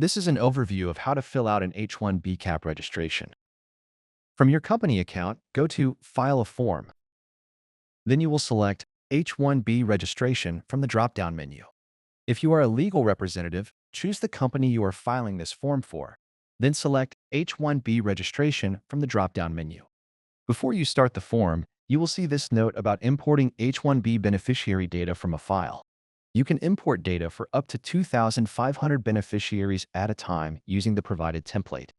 This is an overview of how to fill out an H-1B cap registration. From your company account, go to File a Form. Then you will select H-1B registration from the drop-down menu. If you are a legal representative, choose the company you are filing this form for. Then select H-1B registration from the drop-down menu. Before you start the form, you will see this note about importing H-1B beneficiary data from a file. You can import data for up to 2,500 beneficiaries at a time using the provided template.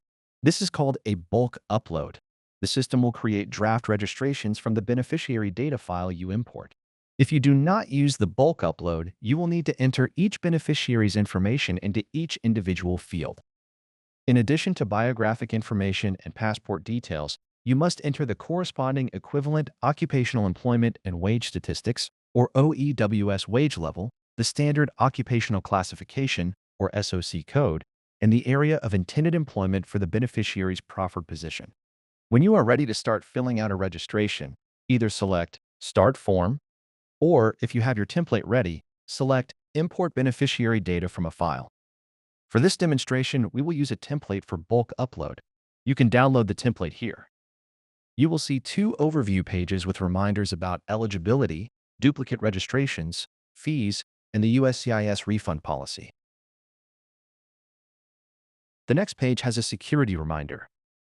This is called a bulk upload. The system will create draft registrations from the beneficiary data file you import. If you do not use the bulk upload, you will need to enter each beneficiary's information into each individual field. In addition to biographic information and passport details, you must enter the corresponding equivalent occupational employment and wage statistics, or OEWS wage level, the standard occupational classification, or SOC code, and the area of intended employment for the beneficiary's proffered position. When you are ready to start filling out a registration, either select Start Form, or if you have your template ready, select Import Beneficiary Data from a File. For this demonstration, we will use a template for bulk upload. You can download the template here. You will see two overview pages with reminders about eligibility, duplicate registrations, fees, and the USCIS refund policy. The next page has a security reminder.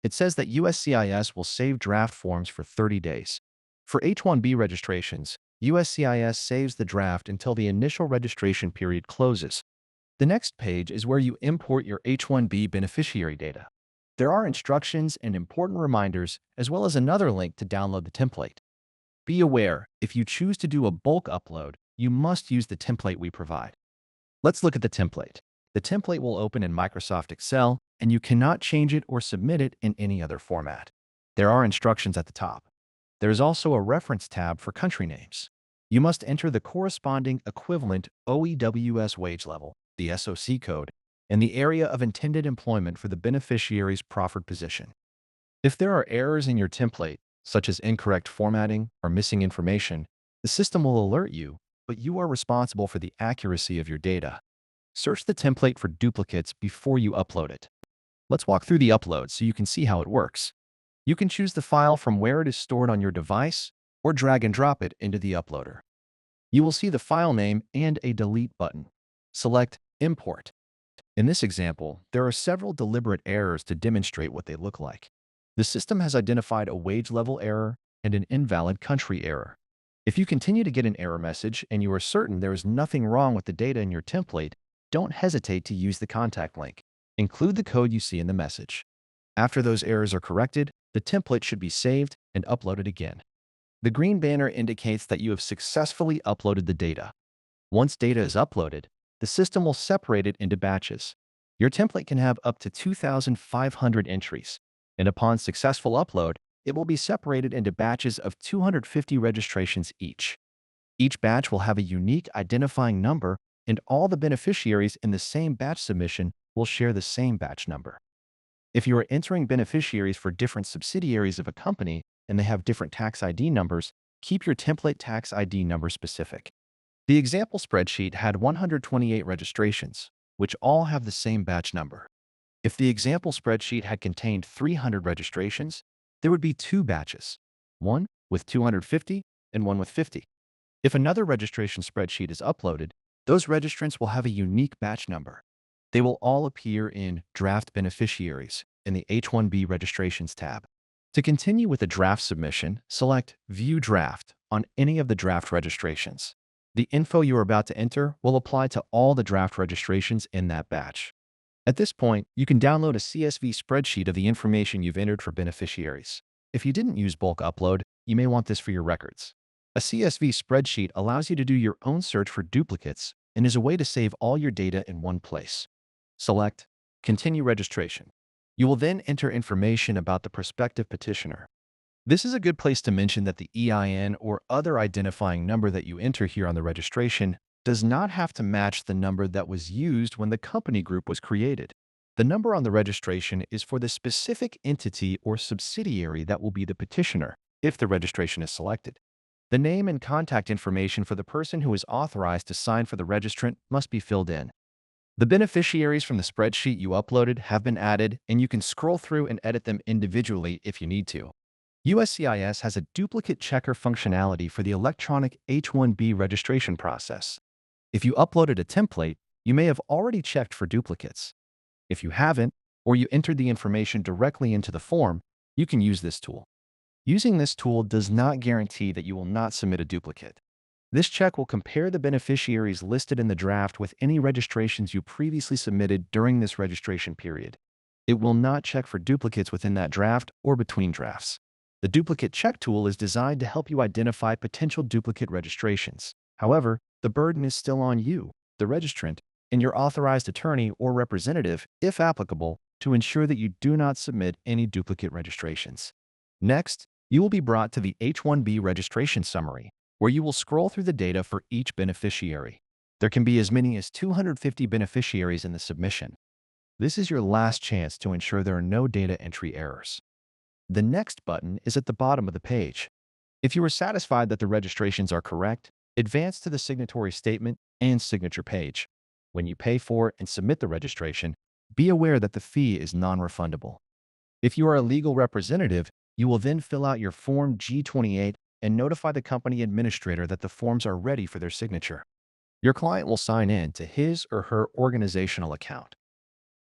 It says that USCIS will save draft forms for 30 days. For H-1B registrations, USCIS saves the draft until the initial registration period closes. The next page is where you import your H-1B beneficiary data. There are instructions and important reminders, as well as another link to download the template. Be aware, if you choose to do a bulk upload, you must use the template we provide. Let's look at the template. The template will open in Microsoft Excel, and you cannot change it or submit it in any other format. There are instructions at the top. There is also a reference tab for country names. You must enter the corresponding equivalent OEWS wage level, the SOC code, and the area of intended employment for the beneficiary's proffered position. If there are errors in your template, such as incorrect formatting or missing information, the system will alert you, but you are responsible for the accuracy of your data. Search the template for duplicates before you upload it. Let's walk through the upload so you can see how it works. You can choose the file from where it is stored on your device or drag and drop it into the uploader. You will see the file name and a delete button. Select Import. In this example, there are several deliberate errors to demonstrate what they look like. The system has identified a wage level error and an invalid country error. If you continue to get an error message and you are certain there is nothing wrong with the data in your template, don't hesitate to use the contact link. Include the code you see in the message. After those errors are corrected, the template should be saved and uploaded again. The green banner indicates that you have successfully uploaded the data. Once data is uploaded, the system will separate it into batches. Your template can have up to 2,500 entries, and upon successful upload, it will be separated into batches of 250 registrations each. Each batch will have a unique identifying number, and all the beneficiaries in the same batch submission will share the same batch number. If you are entering beneficiaries for different subsidiaries of a company and they have different tax ID numbers, keep your template tax ID number specific. The example spreadsheet had 128 registrations, which all have the same batch number. If the example spreadsheet had contained 300 registrations, there would be two batches, one with 250 and one with 50. If another registration spreadsheet is uploaded, those registrants will have a unique batch number. They will all appear in Draft Beneficiaries in the H-1B Registrations tab. To continue with the draft submission, select View Draft on any of the draft registrations. The info you are about to enter will apply to all the draft registrations in that batch. At this point, you can download a CSV spreadsheet of the information you've entered for beneficiaries. If you didn't use bulk upload, you may want this for your records. A CSV spreadsheet allows you to do your own search for duplicates and is a way to save all your data in one place. Select Continue Registration. You will then enter information about the prospective petitioner. This is a good place to mention that the EIN or other identifying number that you enter here on the registration does not have to match the number that was used when the company group was created. The number on the registration is for the specific entity or subsidiary that will be the petitioner, if the registration is selected. The name and contact information for the person who is authorized to sign for the registrant must be filled in. The beneficiaries from the spreadsheet you uploaded have been added, and you can scroll through and edit them individually if you need to. USCIS has a duplicate checker functionality for the electronic H-1B registration process. If you uploaded a template, you may have already checked for duplicates. If you haven't, or you entered the information directly into the form, you can use this tool. Using this tool does not guarantee that you will not submit a duplicate. This check will compare the beneficiaries listed in the draft with any registrations you previously submitted during this registration period. It will not check for duplicates within that draft or between drafts. The duplicate check tool is designed to help you identify potential duplicate registrations. However, the burden is still on you, the registrant, and your authorized attorney or representative, if applicable, to ensure that you do not submit any duplicate registrations. Next, you will be brought to the H-1B registration summary, where you will scroll through the data for each beneficiary. There can be as many as 250 beneficiaries in the submission. This is your last chance to ensure there are no data entry errors. The Next button is at the bottom of the page. If you are satisfied that the registrations are correct, advance to the signatory statement and signature page. When you pay for and submit the registration, be aware that the fee is non-refundable. If you are a legal representative, you will then fill out your Form G28 and notify the company administrator that the forms are ready for their signature. Your client will sign in to his or her organizational account.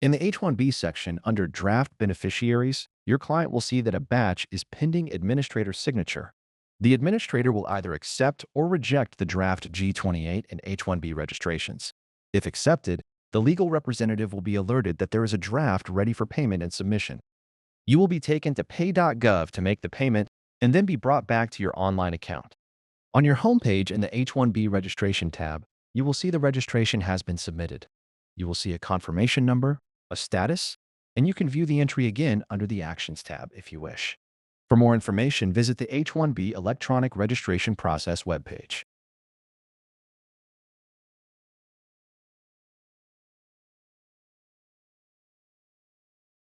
In the H-1B section under Draft Beneficiaries, your client will see that a batch is pending administrator signature. The administrator will either accept or reject the draft G28 and H-1B registrations. If accepted, the legal representative will be alerted that there is a draft ready for payment and submission. You will be taken to pay.gov to make the payment and then be brought back to your online account. On your homepage in the H-1B registration tab, you will see the registration has been submitted. You will see a confirmation number, a status, and you can view the entry again under the Actions tab if you wish. For more information, visit the H-1B electronic registration process webpage.